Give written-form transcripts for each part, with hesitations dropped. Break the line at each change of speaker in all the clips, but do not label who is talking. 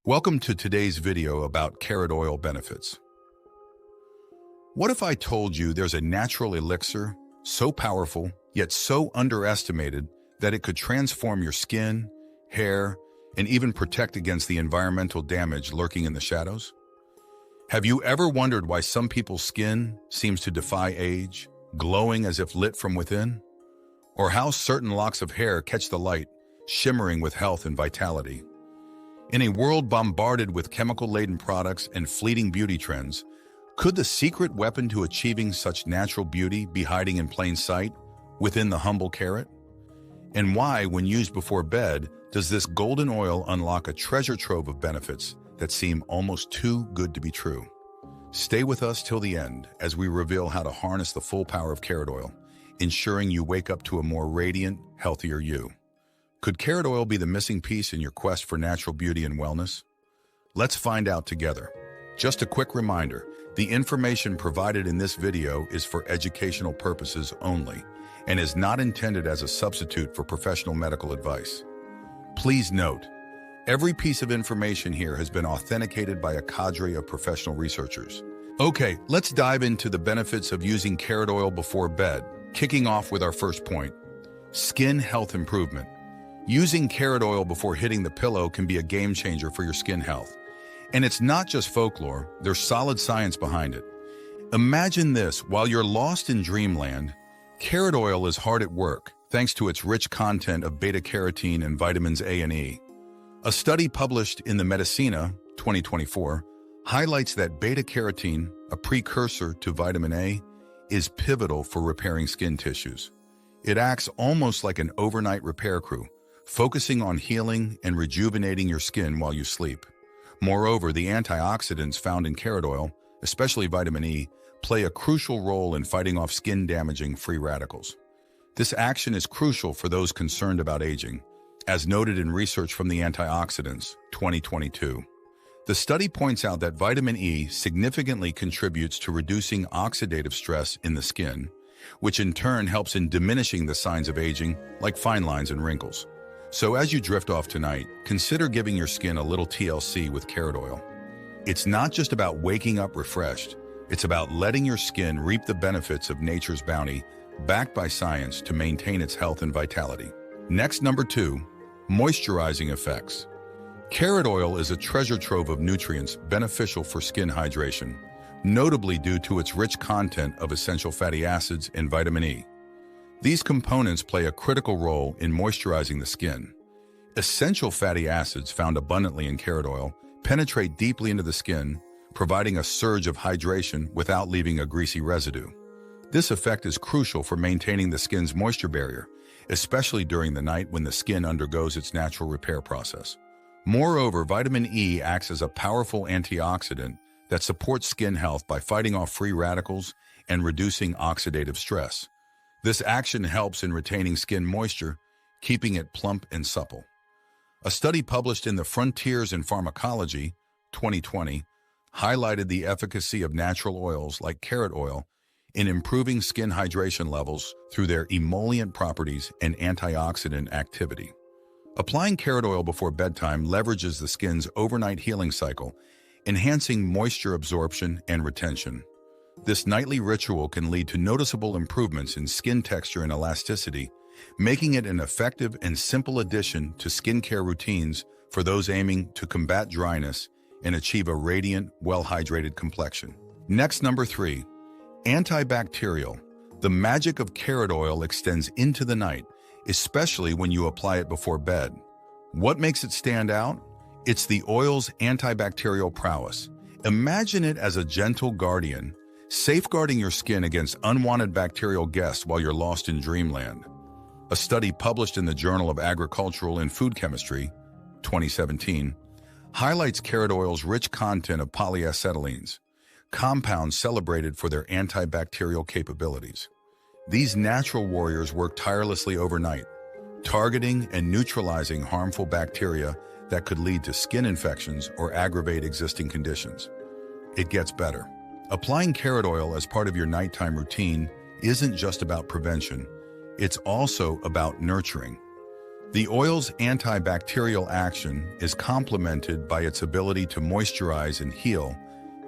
Welcome to today's video about carrot oil benefits. What if I told you there's a natural elixir so powerful yet so underestimated that it could transform your skin, hair, and even protect against the environmental damage lurking in the shadows? Have you ever wondered why some people's skin seems to defy age, glowing as if lit from within? Or how certain locks of hair catch the light, shimmering with health and vitality? In a world bombarded with chemical-laden products and fleeting beauty trends, could the secret weapon to achieving such natural beauty be hiding in plain sight within the humble carrot? And why, when used before bed, does this golden oil unlock a treasure trove of benefits that seem almost too good to be true? Stay with us till the end as we reveal how to harness the full power of carrot oil, ensuring you wake up to a more radiant, healthier you. Could carrot oil be the missing piece in your quest for natural beauty and wellness? Let's find out together. Just a quick reminder, the information provided in this video is for educational purposes only and is not intended as a substitute for professional medical advice. Please note, every piece of information here has been authenticated by a cadre of professional researchers. Okay, let's dive into the benefits of using carrot oil before bed, kicking off with our first point, skin health improvement. Using carrot oil before hitting the pillow can be a game changer for your skin health. And it's not just folklore, there's solid science behind it. Imagine this, while you're lost in dreamland, carrot oil is hard at work thanks to its rich content of beta-carotene and vitamins A and E. A study published in the Medicina 2024 highlights that beta-carotene, a precursor to vitamin A, is pivotal for repairing skin tissues. It acts almost like an overnight repair crew, focusing on healing and rejuvenating your skin while you sleep. Moreover, the antioxidants found in carrot oil, especially vitamin E, play a crucial role in fighting off skin-damaging free radicals. This action is crucial for those concerned about aging, as noted in research from the Antioxidants 2022. The study points out that vitamin E significantly contributes to reducing oxidative stress in the skin, which in turn helps in diminishing the signs of aging, like fine lines and wrinkles. So as you drift off tonight, consider giving your skin a little TLC with carrot oil. It's not just about waking up refreshed, it's about letting your skin reap the benefits of nature's bounty, backed by science to maintain its health and vitality. Next, number 2, moisturizing effects. Carrot oil is a treasure trove of nutrients beneficial for skin hydration, notably due to its rich content of essential fatty acids and vitamin E. These components play a critical role in moisturizing the skin. Essential fatty acids found abundantly in carrot oil penetrate deeply into the skin, providing a surge of hydration without leaving a greasy residue. This effect is crucial for maintaining the skin's moisture barrier, especially during the night when the skin undergoes its natural repair process. Moreover, vitamin E acts as a powerful antioxidant that supports skin health by fighting off free radicals and reducing oxidative stress. This action helps in retaining skin moisture, keeping it plump and supple. A study published in the Frontiers in Pharmacology 2020 highlighted the efficacy of natural oils like carrot oil in improving skin hydration levels through their emollient properties and antioxidant activity. Applying carrot oil before bedtime leverages the skin's overnight healing cycle, enhancing moisture absorption and retention. This nightly ritual can lead to noticeable improvements in skin texture and elasticity, making it an effective and simple addition to skincare routines for those aiming to combat dryness and achieve a radiant, well-hydrated complexion. Next, number 3, antibacterial. The magic of carrot oil extends into the night, especially when you apply it before bed. What makes it stand out? It's the oil's antibacterial prowess. Imagine it as a gentle guardian, safeguarding your skin against unwanted bacterial guests while you're lost in dreamland. A study published in the Journal of Agricultural and Food Chemistry, 2017, highlights carrot oil's rich content of polyacetylenes, compounds celebrated for their antibacterial capabilities. These natural warriors work tirelessly overnight, targeting and neutralizing harmful bacteria that could lead to skin infections or aggravate existing conditions. It gets better. Applying carrot oil as part of your nighttime routine isn't just about prevention, it's also about nurturing. The oil's antibacterial action is complemented by its ability to moisturize and heal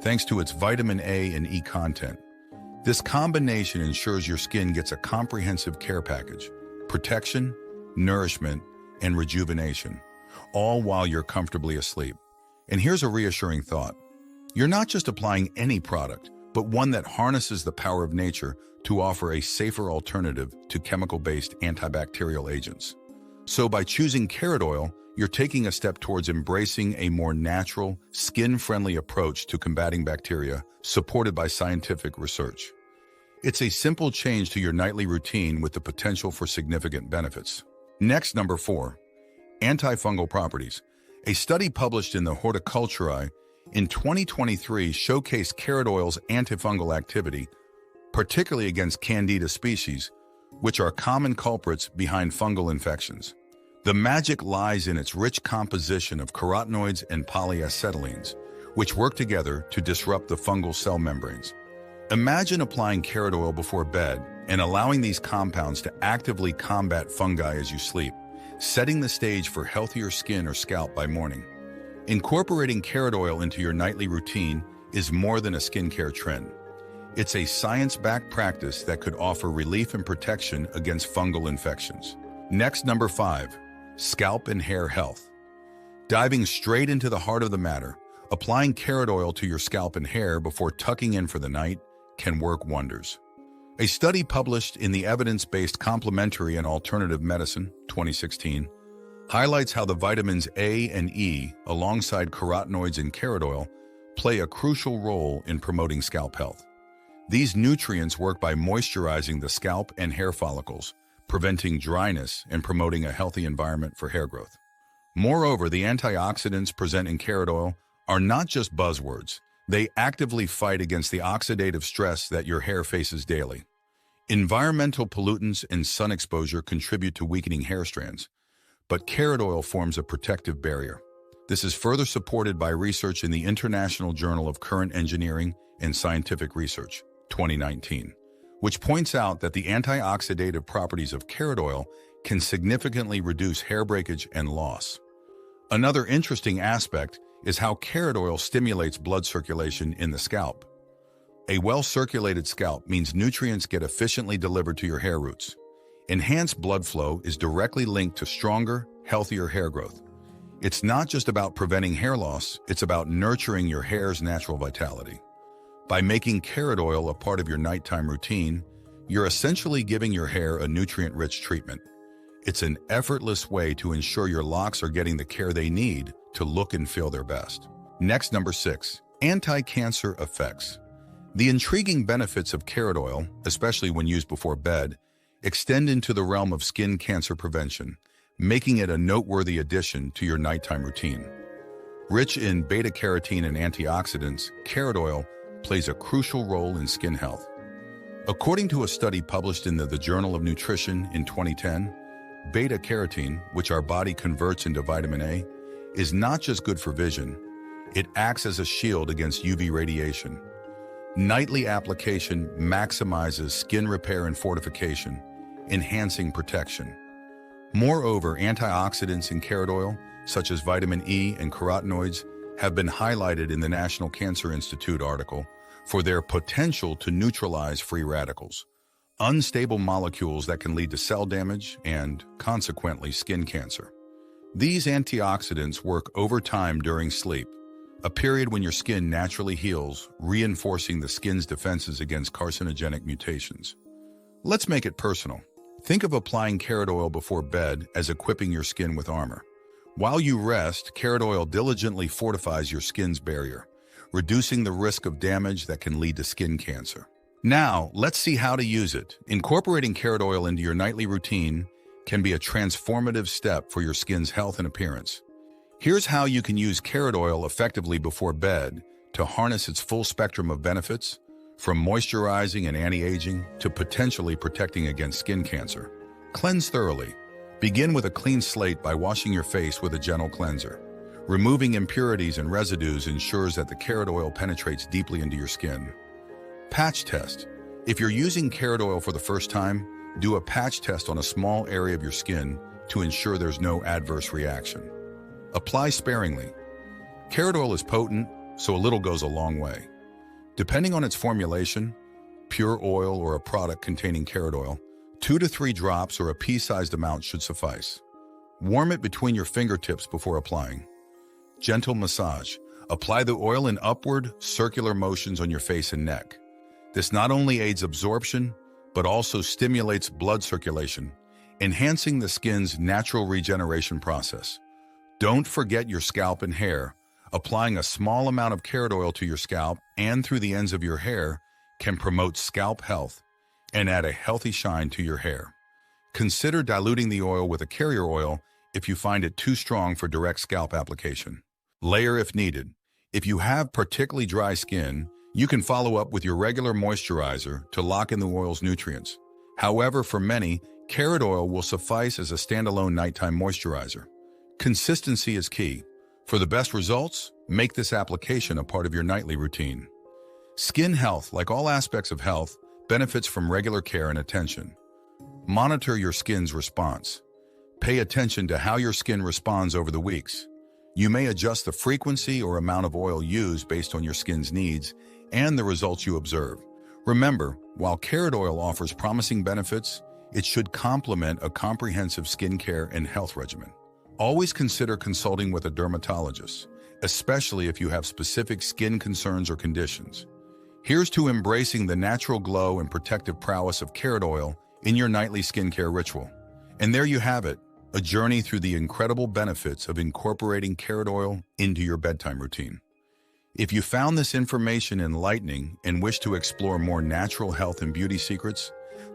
thanks to its vitamin A and E content. This combination ensures your skin gets a comprehensive care package: protection, nourishment, and rejuvenation, all while you're comfortably asleep. And here's a reassuring thought. You're not just applying any product, but one that harnesses the power of nature to offer a safer alternative to chemical-based antibacterial agents. So by choosing carrot oil, you're taking a step towards embracing a more natural, skin-friendly approach to combating bacteria, supported by scientific research. It's a simple change to your nightly routine with the potential for significant benefits. Next, number 4, antifungal properties. A study published in the Horticulturae in 2023 showcased carrot oil's antifungal activity, particularly against Candida species, which are common culprits behind fungal infections. The magic lies in its rich composition of carotenoids and polyacetylines, which work together to disrupt the fungal cell membranes. Imagine applying carrot oil before bed and allowing these compounds to actively combat fungi as you sleep, setting the stage for healthier skin or scalp by morning. Incorporating carrot oil into your nightly routine is more than a skincare trend. It's a science-backed practice that could offer relief and protection against fungal infections. Next, number 5, scalp and hair health. Diving straight into the heart of the matter, applying carrot oil to your scalp and hair before tucking in for the night can work wonders. A study published in the Evidence-Based Complementary and Alternative Medicine, 2016, highlights how the vitamins A and E, alongside carotenoids in carrot oil, play a crucial role in promoting scalp health. These nutrients work by moisturizing the scalp and hair follicles, preventing dryness and promoting a healthy environment for hair growth. Moreover, the antioxidants present in carrot oil are not just buzzwords. They actively fight against the oxidative stress that your hair faces daily. Environmental pollutants and sun exposure contribute to weakening hair strands, but carrot oil forms a protective barrier. This is further supported by research in the International Journal of Current Engineering and Scientific Research, 2019, which points out that the antioxidative properties of carrot oil can significantly reduce hair breakage and loss. Another interesting aspect is how carrot oil stimulates blood circulation in the scalp. A well-circulated scalp means nutrients get efficiently delivered to your hair roots. Enhanced blood flow is directly linked to stronger, healthier hair growth. It's not just about preventing hair loss, it's about nurturing your hair's natural vitality. By making carrot oil a part of your nighttime routine, you're essentially giving your hair a nutrient-rich treatment. It's an effortless way to ensure your locks are getting the care they need to look and feel their best. Next, number 6, anti-cancer effects. The intriguing benefits of carrot oil, especially when used before bed, extend into the realm of skin cancer prevention, making it a noteworthy addition to your nighttime routine. Rich in beta-carotene and antioxidants, carrot oil plays a crucial role in skin health. According to a study published in the Journal of Nutrition in 2010, beta-carotene, which our body converts into vitamin A, is not just good for vision, it acts as a shield against UV radiation. Nightly application maximizes skin repair and fortification, enhancing protection. Moreover, antioxidants in carrot oil, such as vitamin E and carotenoids, have been highlighted in the National Cancer Institute article for their potential to neutralize free radicals, unstable molecules that can lead to cell damage and, consequently, skin cancer. These antioxidants work overtime during sleep, a period when your skin naturally heals, reinforcing the skin's defenses against carcinogenic mutations. Let's make it personal. Think of applying carrot oil before bed as equipping your skin with armor. While you rest, carrot oil diligently fortifies your skin's barrier, reducing the risk of damage that can lead to skin cancer. Now, let's see how to use it. Incorporating carrot oil into your nightly routine can be a transformative step for your skin's health and appearance. Here's how you can use carrot oil effectively before bed to harness its full spectrum of benefits, from moisturizing and anti-aging to potentially protecting against skin cancer. Cleanse thoroughly. Begin with a clean slate by washing your face with a gentle cleanser. Removing impurities and residues ensures that the carrot oil penetrates deeply into your skin. Patch test. If you're using carrot oil for the first time, do a patch test on a small area of your skin to ensure there's no adverse reaction. Apply sparingly. Carrot oil is potent, so a little goes a long way. Depending on its formulation, pure oil or a product containing carrot oil, 2 to 3 drops or a pea-sized amount should suffice. Warm it between your fingertips before applying. Gentle massage. Apply the oil in upward, circular motions on your face and neck. This not only aids absorption, but also stimulates blood circulation, enhancing the skin's natural regeneration process. Don't forget your scalp and hair. Applying a small amount of carrot oil to your scalp and through the ends of your hair can promote scalp health and add a healthy shine to your hair. Consider diluting the oil with a carrier oil if you find it too strong for direct scalp application. Layer if needed. If you have particularly dry skin, you can follow up with your regular moisturizer to lock in the oil's nutrients. However, for many, carrot oil will suffice as a standalone nighttime moisturizer. Consistency is key. For the best results, make this application a part of your nightly routine. Skin health, like all aspects of health, benefits from regular care and attention. Monitor your skin's response. Pay attention to how your skin responds over the weeks. You may adjust the frequency or amount of oil used based on your skin's needs and the results you observe. Remember, while carrot oil offers promising benefits, it should complement a comprehensive skincare and health regimen. Always consider consulting with a dermatologist, especially if you have specific skin concerns or conditions. Here's to embracing the natural glow and protective prowess of carrot oil in your nightly skincare ritual. And there you have it, a journey through the incredible benefits of incorporating carrot oil into your bedtime routine. If you found this information enlightening and wish to explore more natural health and beauty secrets,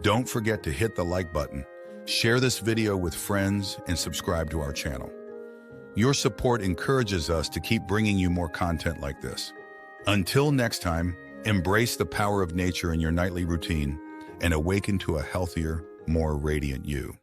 don't forget to hit the like button, share this video with friends, and subscribe to our channel. Your support encourages us to keep bringing you more content like this. Until next time, embrace the power of nature in your nightly routine and awaken to a healthier, more radiant you.